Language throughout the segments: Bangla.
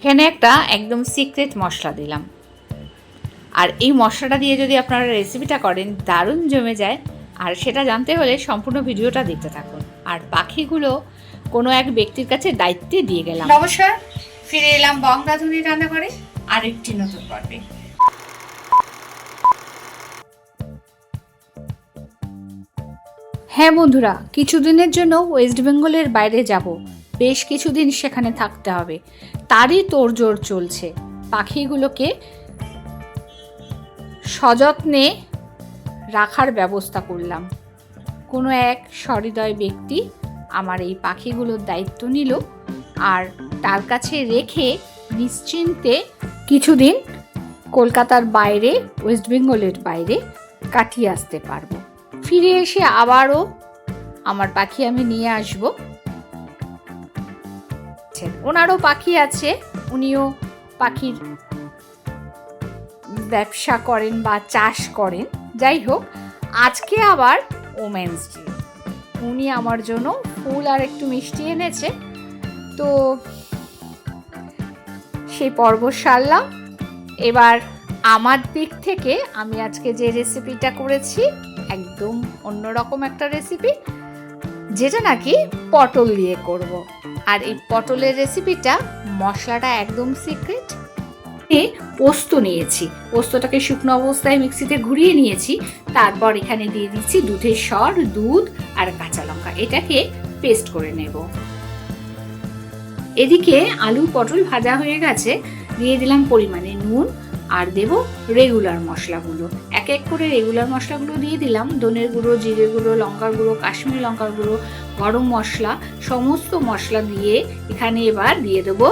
এখানে একটা একদম সিক্রেট মশলা দিলাম, আর এই মশলাটা দিয়ে যদি আপনারা রেসিপিটা করেন দারুণ জমে যায়। আর সেটা জানতে হলে সম্পূর্ণ ভিডিওটা দেখতে থাকুন। আর পাখিগুলো কোনো এক ব্যক্তির কাছে দায়িত্বে দিয়ে গেলাম। নমস্কার, ফিরে এলাম বং রাধুনী রান্নাঘরে আরেকটি নতুন পর্বে। হ্যাঁ বন্ধুরা, কিছুদিনের জন্য ওয়েস্ট বেঙ্গলের বাইরে যাব, বেশ কিছুদিন সেখানে থাকতে হবে। তারই তোড়জোড় চলছে। পাখিগুলোকে সযত্নে রাখার ব্যবস্থা করলাম। কোনো এক সহৃদয় ব্যক্তি আমার এই পাখিগুলোর দায়িত্ব নিল, আর তার কাছে রেখে নিশ্চিন্তে কিছুদিন কলকাতার বাইরে, ওয়েস্ট বেঙ্গলের বাইরে কাটিয়ে আসতে পারবো। ফিরে এসে আবারও আমার পাখি আমি নিয়ে আসব। ওনারও পাখি আছে, উনিও পাখির ব্যবসা করেন বা চাষ করেন। যাই হোক, আজকে আবার ওমেন্স ডে, উনি আমার জন্য ফুল আর একটু মিষ্টি এনেছে। তো সেই পর্ব সারলাম। এবার আমার দিক থেকে আমি আজকে যে রেসিপিটা করেছি একদম অন্যরকম একটা রেসিপি, যেটা নাকি পটল দিয়ে করব। আর এই পটলের রেসিপিটা মশলাটা একদম সিক্রেট। পোস্ত নিয়েছি, পোস্তটাকে শুকনো অবস্থায় মিক্সিতে ঘুরিয়ে নিয়েছি। তারপর এখানে দিয়ে দিচ্ছি দুধের সর, দুধ আর কাঁচা লঙ্কা, এটাকে পেস্ট করে নেব। এদিকে আলু পটল ভাজা হয়ে গেছে, দিয়ে দিলাম পরিমাণে নুন আর দেব রেগুলার মশলাগুলো। এক এক করে রেগুলার মশলাগুলো দিয়ে দিলাম। ধনের গুঁড়ো, জিরে গুঁড়ো, লঙ্কার গুঁড়ো, কাশ্মীরি লঙ্কার গুঁড়ো, গরম মশলা, সমস্ত মশলা দিয়ে এখানে এবার দিয়ে দেবো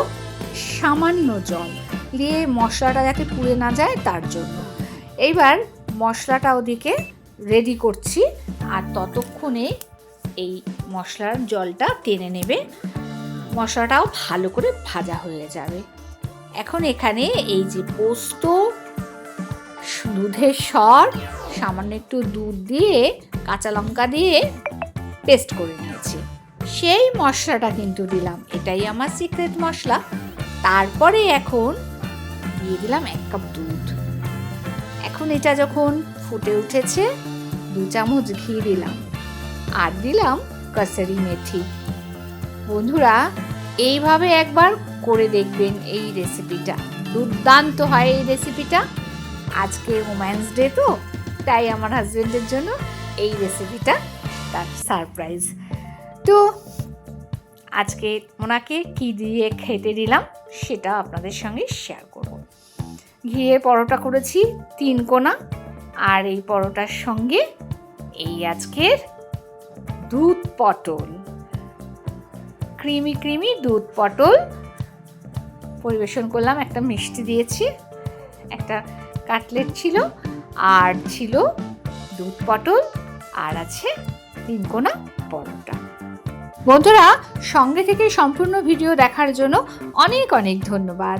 সামান্য জল, দিয়ে মশলাটা যাতে পুড়ে না যায় তার জন্য। এইবার মশলাটা ওদিকে রেডি করছি, আর ততক্ষণে এই মশলার জলটা টেনে নেবে, মশলাটাও ভালো করে ভাজা হয়ে যাবে। এখন এখানে এই যে পোস্ত, দুধের সর, সামান্য একটু দুধ দিয়ে কাঁচা লঙ্কা দিয়ে পেস্ট করে নিয়েছি, সেই মশলাটা কিন্তু দিলাম। এটাই আমার সিক্রেট মশলা। তারপরে এখন দিয়ে দিলাম 1 কাপ দুধ। এখন এটা যখন ফুটে উঠেছে, 2 চামচ ঘি দিলাম, আর দিলাম কসুরি মেথি। বন্ধুরা, এইভাবে একবার করে দেখবেন এই রেসিপিটা, দুর্দান্ত হয় এই রেসিপিটা। আজকে ওমেন্স ডে, তো তাই আমার হাজবেন্ডের জন্য এই রেসিপিটা তার সারপ্রাইজ। তো আজকে ওনাকে কি দিয়ে খেতে দিলাম সেটা আপনাদের সঙ্গে শেয়ার করব। ঘিয়ের পরোটা করেছি 3 কোনা, আর এই পরোটার সঙ্গে এই আজকের দুধ পটল, ক্রিমি ক্রিমি দুধ পটল পরিবেশন করলাম। একটা মিষ্টি দিয়েছি, একটা কাটলেট ছিল, আর ছিল দুধ পটল, আর আছে 3 কোনা পরোটা। বন্ধুরা, সঙ্গে থেকে সম্পূর্ণ ভিডিও দেখার জন্য অনেক অনেক ধন্যবাদ।